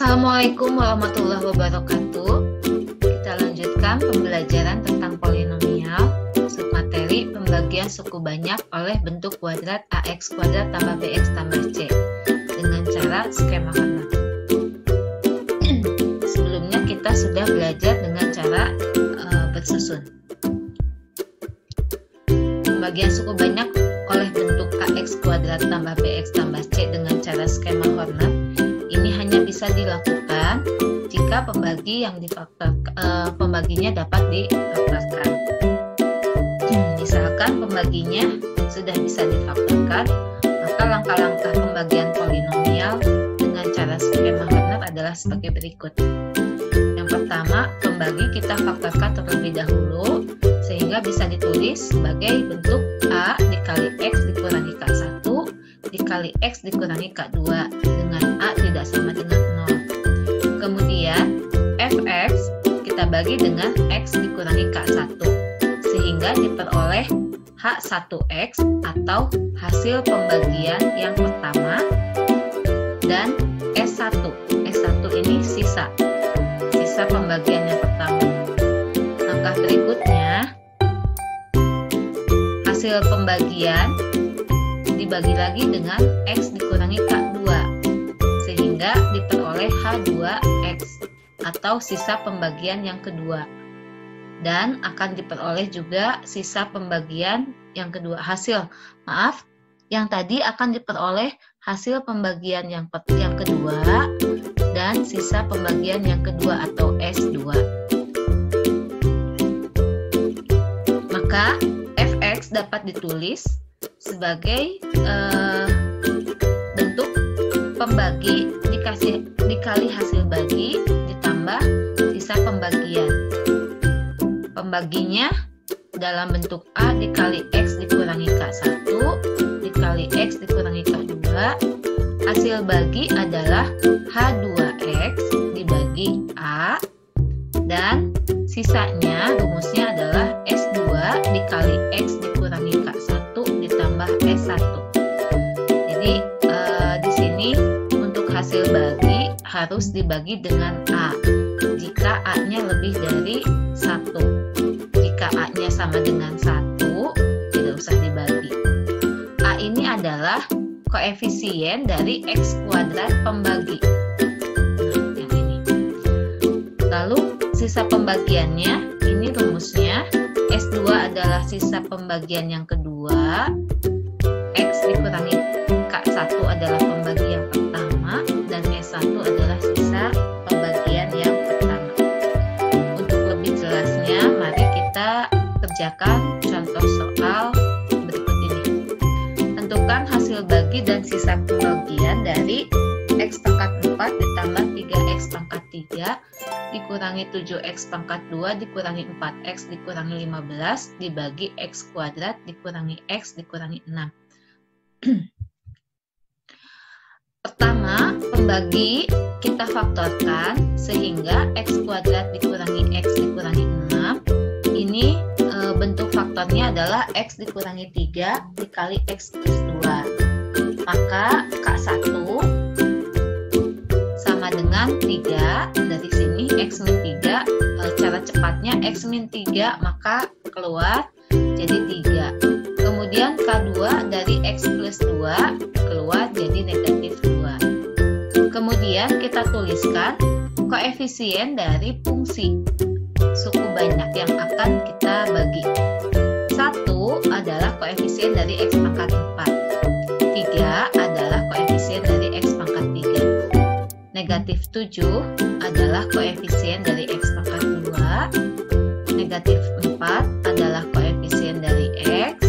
Assalamualaikum warahmatullahi wabarakatuh. Kita lanjutkan pembelajaran tentang polinomial submateri pembagian suku banyak oleh bentuk kuadrat AX kuadrat tambah BX tambah C dengan cara skema Karnaugh. Sebelumnya kita sudah belajar dengan cara bersusun. Pembagian suku banyak oleh bentuk AX kuadrat tambah BX tambah C dengan cara skema Karnaugh ini hanya bisa dilakukan jika pembaginya dapat difaktorkan. Misalkan pembaginya sudah bisa difaktorkan, maka langkah-langkah pembagian polinomial dengan cara skema Karnaugh adalah sebagai berikut. Yang pertama, pembagi kita faktorkan terlebih dahulu sehingga bisa ditulis sebagai bentuk A dikali X dikurangi K1 dikali X dikurangi K2 dengan A tidak sama dengan 0. Kemudian Fx kita bagi dengan X dikurangi K1 sehingga diperoleh H1X atau hasil pembagian yang pertama, dan S1 ini sisa pembagian yang pertama. Langkah berikutnya, hasil pembagian dibagi lagi dengan X dikurangi K2 sehingga diperoleh H2X atau sisa pembagian yang kedua, dan akan diperoleh juga sisa pembagian yang kedua yang tadi akan diperoleh hasil pembagian yang kedua dan sisa pembagian yang kedua atau S2. Maka Fx dapat ditulis sebagai bentuk pembagi dikali hasil bagi ditambah sisa pembagian. Pembaginya dalam bentuk A dikali X dikurangi K1 dikali X dikurangi K2. Hasil bagi adalah H2X dibagi A, dan sisanya rumusnya adalah S2 dikali X dikurangi K1 ditambah S1. Jadi di sini untuk hasil bagi harus dibagi dengan A jika A-nya lebih dari 1. Jika A-nya sama dengan 1, tidak usah dibagi. A ini adalah koefisien dari X kuadrat pembagi. Nah, yang ini. Lalu sisa pembagiannya, ini rumusnya. S2 adalah sisa pembagian yang kedua, X dikurangi K1 adalah pembagi yang pertama, dan S1 adalah sisa pembagian yang pertama. Untuk lebih jelasnya, mari kita kerjakan contoh soal berikut ini. Tentukan hasil bagi dan sisa pembagian dari X pangkat 4 ditambah 3X pangkat 3 dikurangi 7X pangkat 2 dikurangi 4X dikurangi 15 dibagi X kuadrat dikurangi X dikurangi 6. Pertama, pembagi kita faktorkan sehingga X kuadrat dikurangi X dikurangi 6. Ini bentuk faktornya adalah X dikurangi 3 dikali X plus 2. Maka K1 sama dengan 3, dari sini X min 3, cara cepatnya X min 3 maka keluar jadi 3. Kemudian K2 dari X plus 2 keluar jadi negatif 2. Kemudian kita tuliskan koefisien dari fungsi suku banyak yang akan kita bagi. 1 adalah koefisien dari X pangkat 4. 3 adalah koefisien dari X pangkat 3. Negatif 7 adalah koefisien dari X pangkat 2. Negatif 4 adalah koefisien dari X.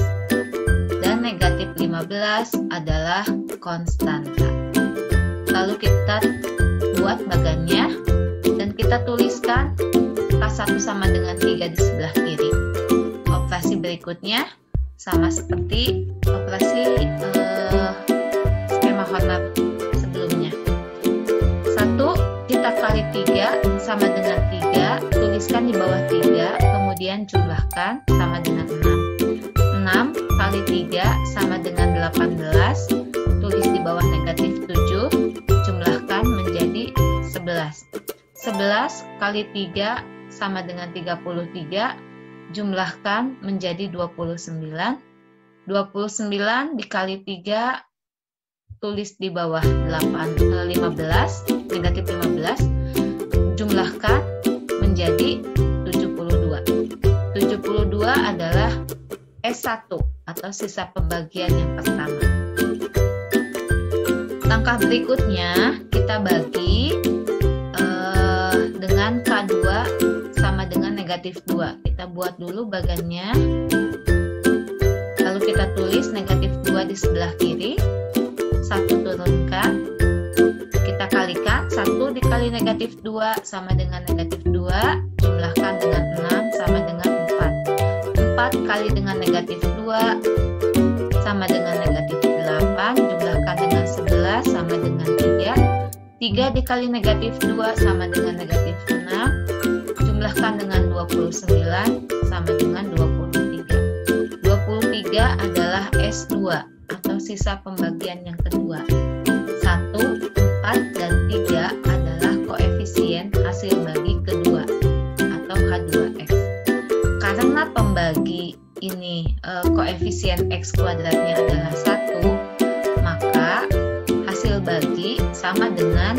Dan negatif 15 adalah konstanta. Lalu kita buat bagannya dan kita tuliskan K1 sama dengan 3 di sebelah kiri. Operasi berikutnya sama seperti operasi skema Karnaugh sebelumnya. 1 kita kali 3 sama dengan 3, tuliskan di bawah 3, kemudian jumlahkan sama dengan 6. 6 kali 3 sama dengan 18, tulis di bawah negatif 7, jumlahkan menjadi 11. 11 kali 3 sama dengan 33, jumlahkan menjadi 29. 29 dikali 3, tulis di bawah 15, negatif 15, jumlahkan menjadi 72. 72 adalah S1 atau sisa pembagian yang pertama. Langkah berikutnya kita bagi dengan K2 sama dengan negatif 2. Kita buat dulu bagannya. Lalu kita tulis negatif 2 di sebelah kiri. 1 turunkan. Kita kalikan. 1 dikali negatif 2 sama dengan negatif 2. Jumlahkan dengan 6 sama dengan 4. 4 kali dengan negatif 2 sama dengan negatif 8. Jumlahkan dengan 11 sama dengan 3. 3 dikali negatif 2 sama dengan negatif 6. Jumlahkan dengan 29 sama dengan 23. 23 adalah S2 atau sisa pembagian yang kedua. 1, 4, dan 3 adalah koefisien hasil bagi kedua atau H2X. Karena pembagi ini koefisien X kuadratnya adalah 1, maka hasil bagi sama dengan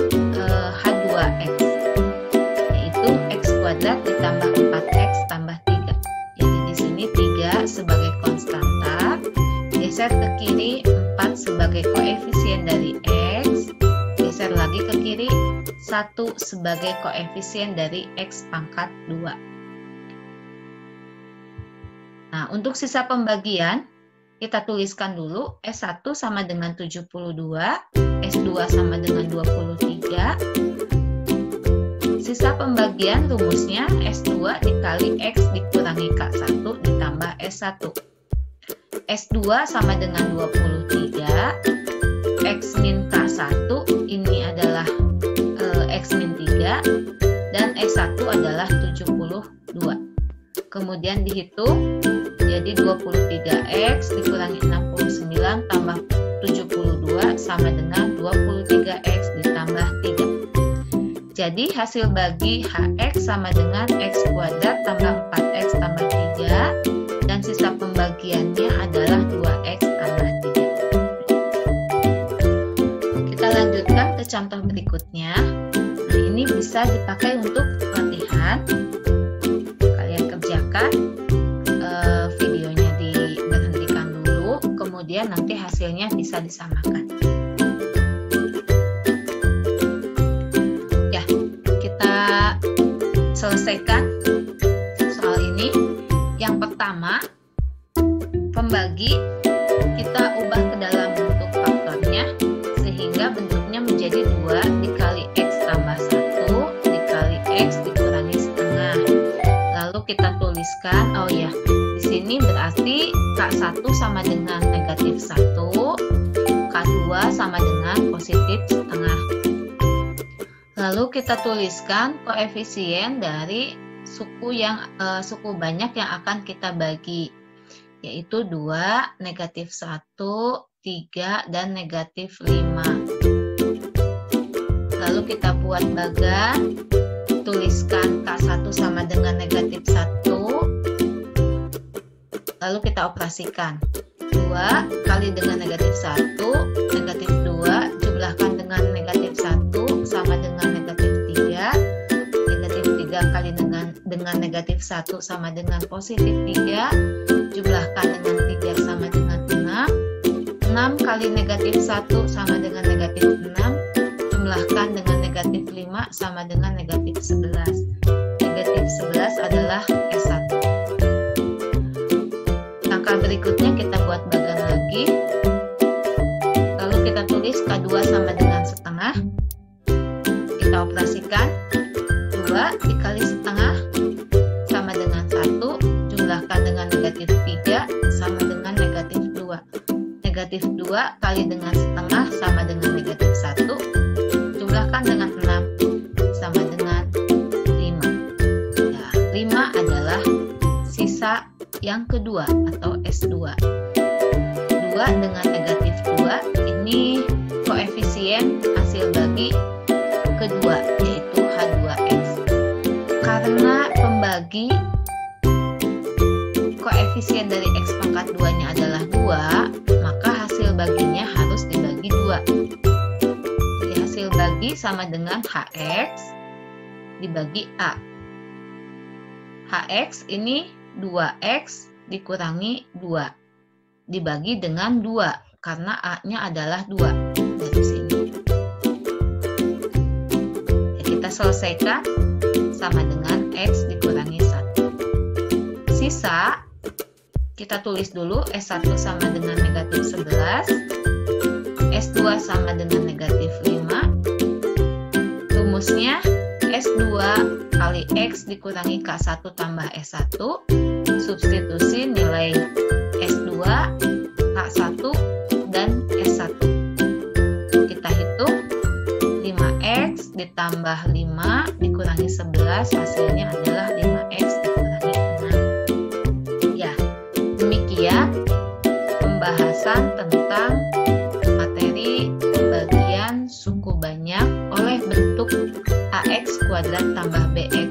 H2X, yaitu X kuadrat ditambah 4X tambah 3. Jadi di sini 3 sebagai konstanta, geser ke kiri 4 sebagai koefisien dari X, geser lagi ke kiri 1 sebagai koefisien dari X pangkat 2. Nah, untuk sisa pembagian kita tuliskan dulu S1 sama dengan 72, S2 sama dengan 23. Sisa pembagian rumusnya S2 dikali X dikurangi K1 ditambah S1. S2 sama dengan 23, X min K1 ini adalah X min 3, dan S1 adalah 72. Kemudian dihitung, jadi 23X dikurangi 69 tambah 72 sama dengan 23X ditambah 3. Jadi hasil bagi HX sama dengan X kuadrat tambah 4X tambah 3, dan sisa pembagiannya adalah 2X tambah 3. Kita lanjutkan ke contoh berikutnya. Nah, ini bisa dipakai untuk latihan. Kalian kerjakan, videonya diberhentikan dulu, kemudian nanti hasilnya bisa disamakan. Ya, kita selesaikan soal ini. Yang pertama, pembagi kita ubah ke dalam bentuk faktornya sehingga bentuknya menjadi 2 dikali X tambah 1 dikali X dikurangi setengah. Lalu kita tuliskan, oh ya, di sini berarti K1 sama dengan negatif 1, K2 sama dengan positif setengah. Lalu kita tuliskan koefisien dari suku banyak yang akan kita bagi, yaitu 2, negatif 1, 3, dan negatif 5. Lalu kita buat bagan, tuliskan K1 sama dengan negatif 1, lalu kita operasikan. 2 kali dengan negatif 1, negatif 2, jumlahkan dengan negatif 1 sama dengan negatif 3, negatif 3 kali dengan negatif 1 sama dengan positif 3, jumlahkan dengan 3 sama dengan 6, 6 kali negatif 1 sama dengan negatif 6, jumlahkan dengan negatif 5 sama dengan negatif 11. Negatif 11 adalah S1. Langkah berikutnya kita buat bagan lagi. Lalu kita tulis K2 sama dengan setengah. Kita operasikan. 2 dikali setengah sama dengan 1, jumlahkan dengan negatif 3 sama dengan negatif 2. Negatif 2 kali dengan setengah sama dengan negatif 1, jumlahkan dengan 6 sama dengan 5. Nah, 5 adalah sisa yang kedua atau S2. 2 dengan negatif 2 ini koefisien hasil bagi kedua, yaitu H2X. Karena pembagi koefisien dari X pangkat 2-nya adalah 2, maka hasil baginya harus dibagi 2. Jadi hasil bagi sama dengan HX dibagi A. HX ini 2X dikurangi 2. Dibagi dengan 2, karena A-nya adalah 2 dari sini. Ya, kita selesaikan sama dengan X dikurangi 1. Sisa, kita tulis dulu S1 sama dengan negatif 11, S2 sama dengan negatif 5. Rumusnya S2 kali X dikurangi K1 tambah S1. Substitusi nilai S2, K1, dan S1. Kita hitung 5X ditambah 5 dikurangi 11, hasilnya adalah 5X dikurangi 6. Ya, demikian pembahasan tentang materi bagian suku banyak oleh bentuk AX kuadrat tambah BX